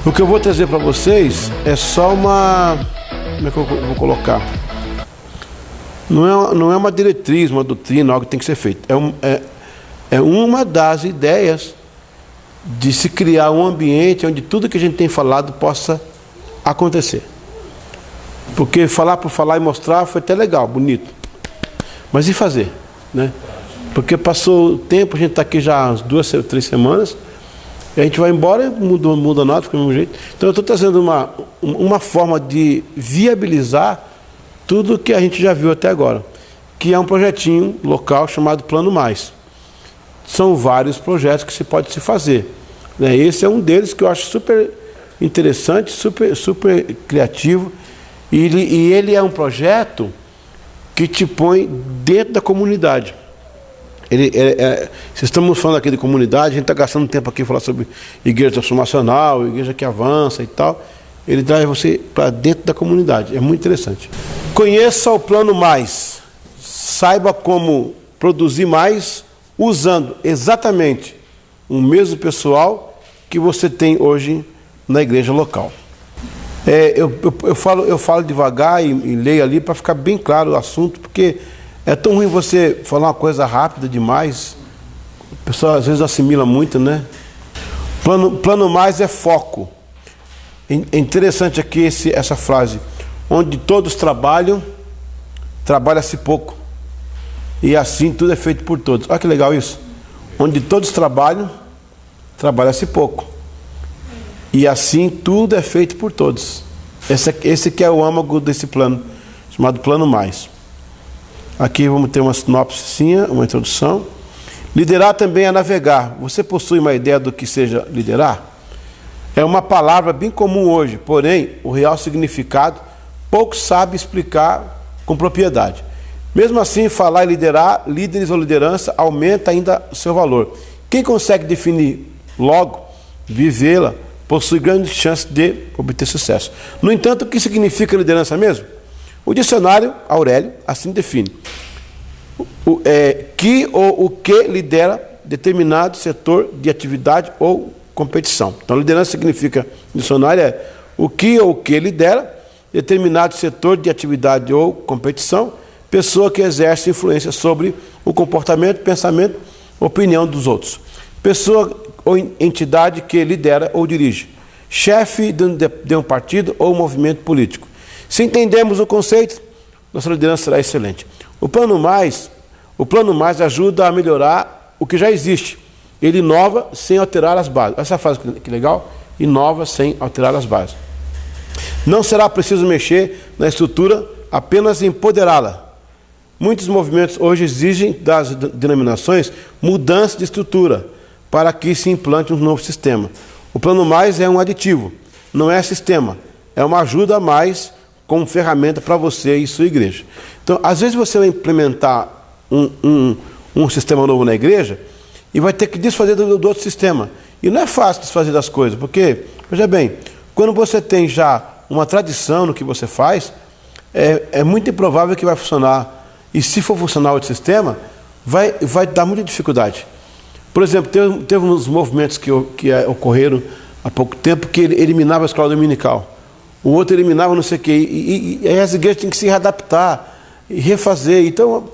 O que eu vou trazer para vocês é só uma... Como é que eu vou colocar? Não é uma diretriz, uma doutrina, algo que tem que ser feito. É uma das ideias de se criar um ambiente onde tudo que a gente tem falado possa acontecer. Porque falar por falar e mostrar foi até legal, bonito. Mas e fazer, né? Porque passou o tempo, a gente está aqui já há 2 ou 3 semanas, e a gente vai embora e muda nada, fica do mesmo jeito. Então eu estou trazendo uma forma de viabilizar tudo que a gente já viu até agora, que é um projetinho local chamado Plano Mais. São vários projetos que se pode se fazer, né? Esse é um deles que eu acho super interessante, super criativo, e ele é um projeto que te põe dentro da comunidade. Se estamos falando aqui de comunidade, a gente está gastando tempo aqui falar sobre igreja transformacional, igreja que avança e tal. Ele traz você para dentro da comunidade, é muito interessante. Conheça o Plano Mais, saiba como produzir mais, usando exatamente o mesmo pessoal que você tem hoje na igreja local. Eu falo devagar e leio ali para ficar bem claro o assunto, porque é tão ruim você falar uma coisa rápida demais, o pessoal às vezes assimila muito, né? Plano Mais é foco. É interessante aqui essa frase: onde todos trabalham, trabalha-se pouco, e assim tudo é feito por todos. Olha que legal isso. Onde todos trabalham, trabalha-se pouco, e assim tudo é feito por todos. Esse que é o âmago desse plano, chamado Plano Mais. Aqui vamos ter uma sinopse, uma introdução. Liderar também é navegar. Você possui uma ideia do que seja liderar? É uma palavra bem comum hoje, porém o real significado pouco sabe explicar com propriedade. Mesmo assim, falar em liderar, líderes ou liderança, aumenta ainda o seu valor. Quem consegue definir logo, vivê-la, possui grandes chances de obter sucesso. No entanto, o que significa liderança mesmo? O dicionário Aurélio assim define: o que lidera determinado setor de atividade ou competição. Então, liderança significa, no dicionário, o que lidera determinado setor de atividade ou competição, pessoa que exerce influência sobre o comportamento, pensamento, opinião dos outros. Pessoa ou entidade que lidera ou dirige. Chefe de um partido ou movimento político. Se entendemos o conceito, nossa liderança será excelente. O Plano Mais ajuda a melhorar o que já existe. Ele inova sem alterar as bases. Essa frase que legal, inova sem alterar as bases. Não será preciso mexer na estrutura, apenas empoderá-la. Muitos movimentos hoje exigem das denominações mudança de estrutura para que se implante um novo sistema. O Plano Mais é um aditivo, não é sistema, é uma ajuda a mais como ferramenta para você e sua igreja. Então, às vezes você vai implementar um sistema novo na igreja e vai ter que desfazer do outro sistema. E não é fácil desfazer das coisas, porque, veja bem, quando você tem já uma tradição no que você faz, é muito improvável que vai funcionar. E se for funcionar outro sistema, vai dar muita dificuldade. Por exemplo, teve uns movimentos que ocorreram há pouco tempo que eliminava a escola dominical. O outro eliminava não sei o quê. E as igrejas têm que se readaptar e refazer. Então,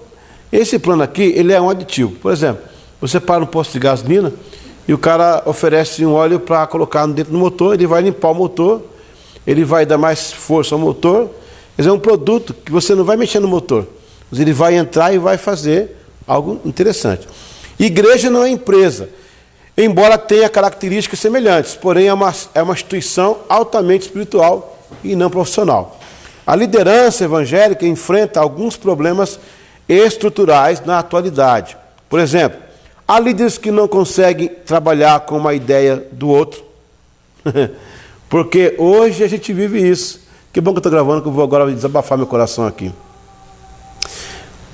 esse plano aqui, ele é um aditivo. Por exemplo, você para no posto de gasolina e o cara oferece um óleo para colocar dentro do motor, ele vai limpar o motor, ele vai dar mais força ao motor. Quer dizer, é um produto que você não vai mexer no motor, mas ele vai entrar e vai fazer algo interessante. Igreja não é empresa, embora tenha características semelhantes, porém é uma instituição altamente espiritual e não profissional. A liderança evangélica enfrenta alguns problemas estruturais na atualidade. Por exemplo, há líderes que não conseguem trabalhar com uma ideia do outro, porque hoje a gente vive isso. Que bom que eu estou gravando, que eu vou agora desabafar meu coração aqui.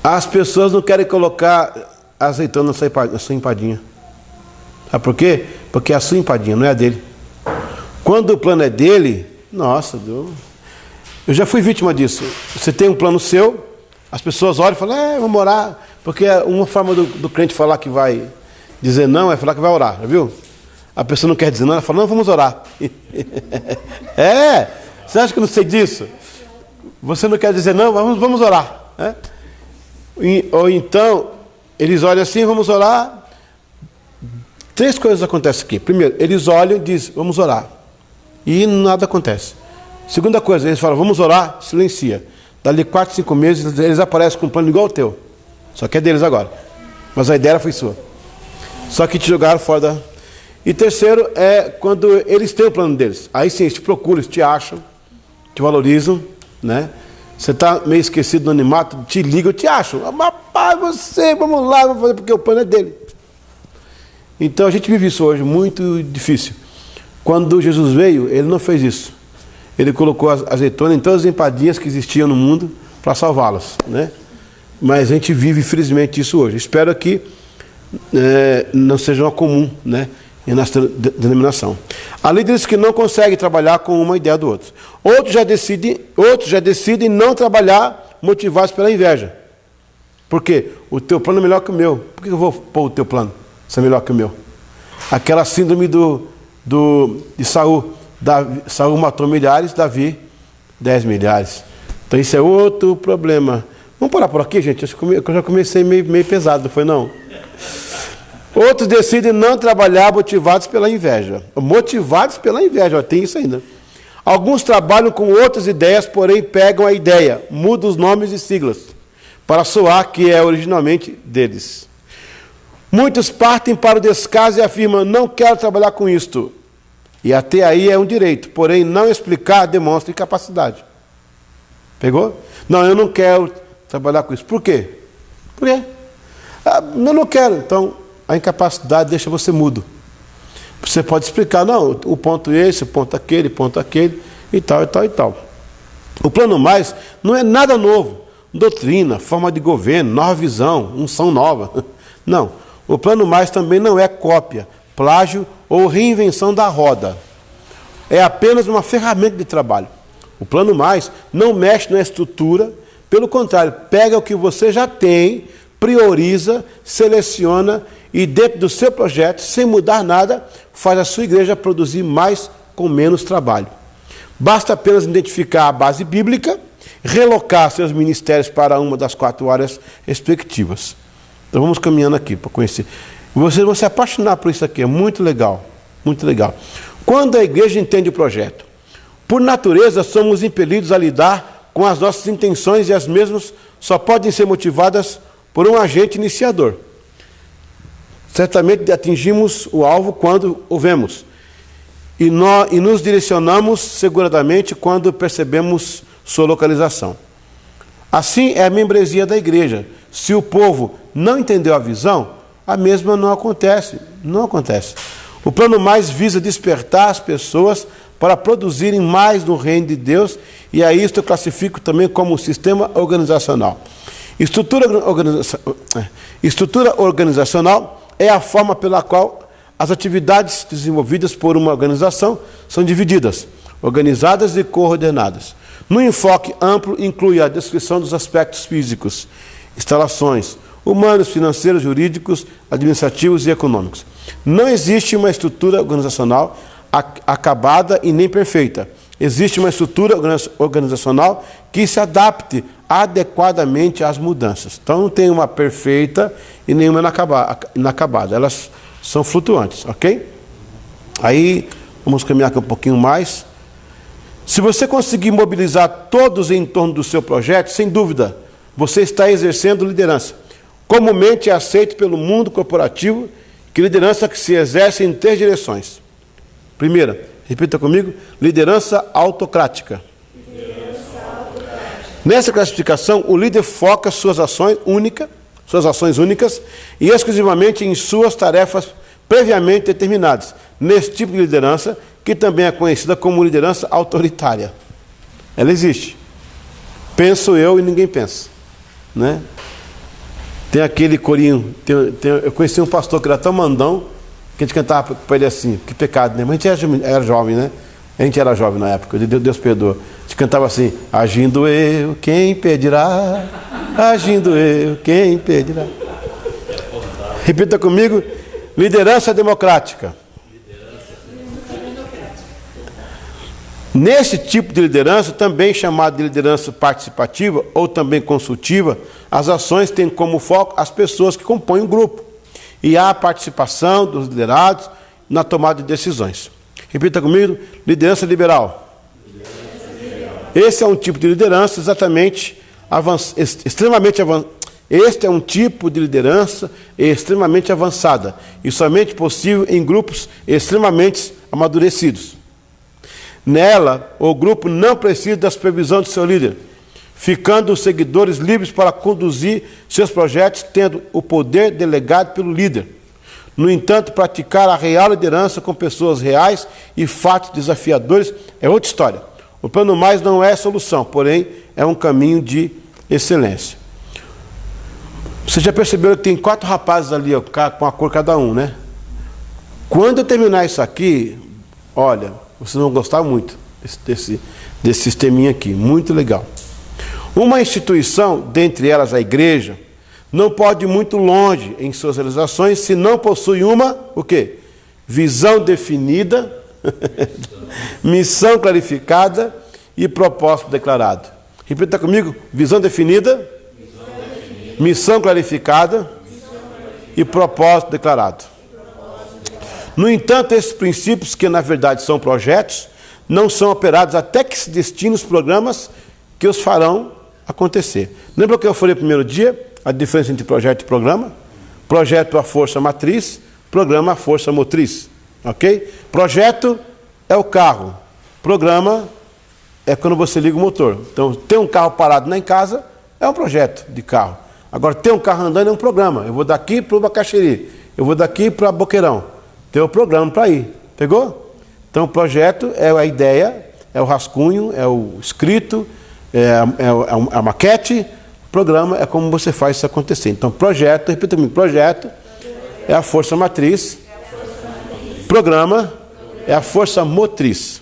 As pessoas não querem colocar azeitona na sua empadinha. Sabe por quê? Porque é a sua empadinha, não é a dele. Quando o plano é dele, nossa, eu já fui vítima disso. Você tem um plano seu, as pessoas olham e falam, vamos orar. Porque uma forma do crente falar que vai dizer não é falar que vai orar, já viu? a pessoa não quer dizer não, ela fala, não, vamos orar. Você acha que eu não sei disso? Você não quer dizer não, vamos orar. Ou então, eles olham assim, vamos orar. 3 coisas acontecem aqui. Primeiro, eles olham e dizem, vamos orar. E nada acontece. Segunda coisa, eles falam, vamos orar, silencia. Dali 4, 5 meses, eles aparecem com um plano igual ao teu. Só que é deles agora. Mas a ideia foi sua. Só que te jogaram fora da... E terceiro, é quando eles têm o plano deles. Aí sim, eles te procuram, eles te acham, te valorizam, né? Você está meio esquecido no animato, te ligam, te acham. Rapaz, vamos lá, vamos fazer porque o plano é dele. Então a gente vive isso hoje, muito difícil. Quando Jesus veio, ele não fez isso. Ele colocou azeitona em todas as empadinhas que existiam no mundo para salvá-las, né? Mas a gente vive, infelizmente, isso hoje. Espero que não seja uma comum, né, nessa denominação. Há líderes que não conseguem trabalhar com uma ideia do outro. Outros já decidem não trabalhar motivados pela inveja. Por quê? O teu plano é melhor que o meu. Por que eu vou pôr o teu plano se é melhor que o meu? Aquela síndrome de Saul. Saul matou milhares, Davi 10 milhares. Então isso é outro problema. Vamos parar por aqui, gente? Eu já comecei meio pesado, não foi não? Outros decidem não trabalhar motivados pela inveja. Motivados pela inveja, tem isso ainda. Alguns trabalham com outras ideias, porém pegam a ideia, mudam os nomes e siglas, para soar que é originalmente deles. Muitos partem para o descaso e afirmam, não quero trabalhar com isto. E até aí é um direito, porém não explicar demonstra incapacidade. Pegou? Não, eu não quero trabalhar com isso. Por quê? Por quê? Eu não quero. Então, a incapacidade deixa você mudo. Você pode explicar, não, o ponto esse, o ponto aquele, e tal, e tal, e tal. O plano mais não é nada novo. Doutrina, forma de governo, nova visão, unção nova. Não. O plano mais também não é cópia, plágio ou reinvenção da roda. É apenas uma ferramenta de trabalho. O plano mais não mexe na estrutura, pelo contrário, pega o que você já tem, prioriza, seleciona e dentro do seu projeto, sem mudar nada, faz a sua igreja produzir mais com menos trabalho. Basta apenas identificar a base bíblica, relocar seus ministérios para uma das 4 áreas respectivas. Então vamos caminhando aqui para conhecer. Vocês vão se apaixonar por isso aqui, é muito legal, muito legal. Quando a igreja entende o projeto, por natureza somos impelidos a lidar com as nossas intenções e as mesmas só podem ser motivadas por um agente iniciador. Certamente atingimos o alvo quando o vemos e nos direcionamos seguradamente quando percebemos sua localização. Assim é a membresia da igreja. Se o povo não entendeu a visão, a mesma não acontece. Não acontece. O plano mais visa despertar as pessoas para produzirem mais no reino de Deus, e a isto eu classifico também como um sistema organizacional. Estrutura organizacional é a forma pela qual as atividades desenvolvidas por uma organização são divididas, organizadas e coordenadas. No enfoque amplo, inclui a descrição dos aspectos físicos, instalações, humanos, financeiros, jurídicos, administrativos e econômicos. Não existe uma estrutura organizacional acabada e nem perfeita. Existe uma estrutura organizacional que se adapte adequadamente às mudanças. Então não tem uma perfeita e nenhuma inacabada. Elas são flutuantes, ok? Aí, vamos caminhar aqui um pouquinho mais. Se você conseguir mobilizar todos em torno do seu projeto, sem dúvida, você está exercendo liderança. Comumente é aceito pelo mundo corporativo que liderança que se exerce em 3 direções. Primeira, repita comigo, liderança autocrática. Nessa classificação, o líder foca suas ações únicas e exclusivamente em suas tarefas previamente determinadas. Nesse tipo de liderança, que também é conhecida como liderança autoritária. Ela existe. Penso eu e ninguém pensa, né? Tem aquele corinho, eu conheci um pastor que era tão mandão, que a gente cantava para ele assim, que pecado, né? Mas a gente era jovem, né? A gente era jovem na época, Deus perdoa. A gente cantava assim, agindo eu, quem impedirá? Agindo eu, quem impedirá? Repita comigo, liderança democrática. Nesse tipo de liderança, também chamado de liderança participativa ou também consultiva, as ações têm como foco as pessoas que compõem o grupo e há a participação dos liderados na tomada de decisões. Repita comigo: liderança liberal. Esse é um tipo de liderança extremamente avançado. Este é um tipo de liderança extremamente avançada e somente possível em grupos extremamente amadurecidos. Nela, o grupo não precisa da supervisão de seu líder, ficando os seguidores livres para conduzir seus projetos, tendo o poder delegado pelo líder. No entanto, praticar a real liderança com pessoas reais e fatos desafiadores é outra história. O plano mais não é a solução, porém é um caminho de excelência. Você já percebeu que tem 4 rapazes ali, ó, com a cor cada um, né? Quando eu terminar isso aqui, olha, vocês vão gostar muito desse sisteminha aqui, muito legal. Uma instituição, dentre elas a igreja, não pode ir muito longe em suas realizações se não possui uma, o quê? Visão definida, missão clarificada e propósito declarado. Repita comigo: visão definida, missão clarificada e propósito declarado. No entanto, esses princípios, que na verdade são projetos, não são operados até que se destinem os programas que os farão acontecer. Lembra que eu falei no primeiro dia? A diferença entre projeto e programa? Projeto é a força matriz, programa é a força motriz. Ok? Projeto é o carro, programa é quando você liga o motor. Então, ter um carro parado na em casa é um projeto de carro. Agora, ter um carro andando é um programa. Eu vou daqui para o Bacaxiri, eu vou daqui para Boqueirão. Tem o programa para ir. Pegou? Então, o projeto é a ideia, é o rascunho, é o escrito, é a maquete. Programa é como você faz isso acontecer. Então, projeto, repita comigo: projeto é a força matriz, programa é a força motriz.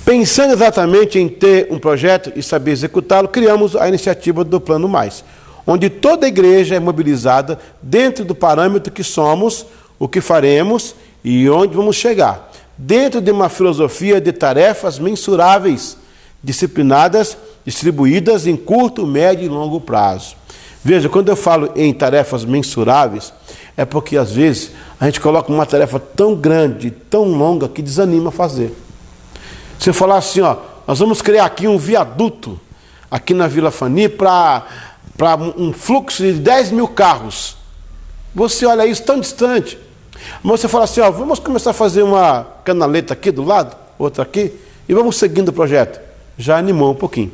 Pensando exatamente em ter um projeto e saber executá-lo, criamos a iniciativa do Plano Mais, onde toda a igreja é mobilizada dentro do parâmetro que somos, o que faremos e onde vamos chegar, dentro de uma filosofia de tarefas mensuráveis, disciplinadas, distribuídas em curto, médio e longo prazo. Veja, quando eu falo em tarefas mensuráveis, é porque às vezes a gente coloca uma tarefa tão grande, tão longa, que desanima a fazer. Se eu falar assim, ó, nós vamos criar aqui um viaduto, aqui na Vila Fani, para um fluxo de 10 mil carros. Você olha isso tão distante. Mas você fala assim, ó, vamos começar a fazer uma canaleta aqui do lado, outra aqui, e vamos seguindo o projeto. Já animou um pouquinho.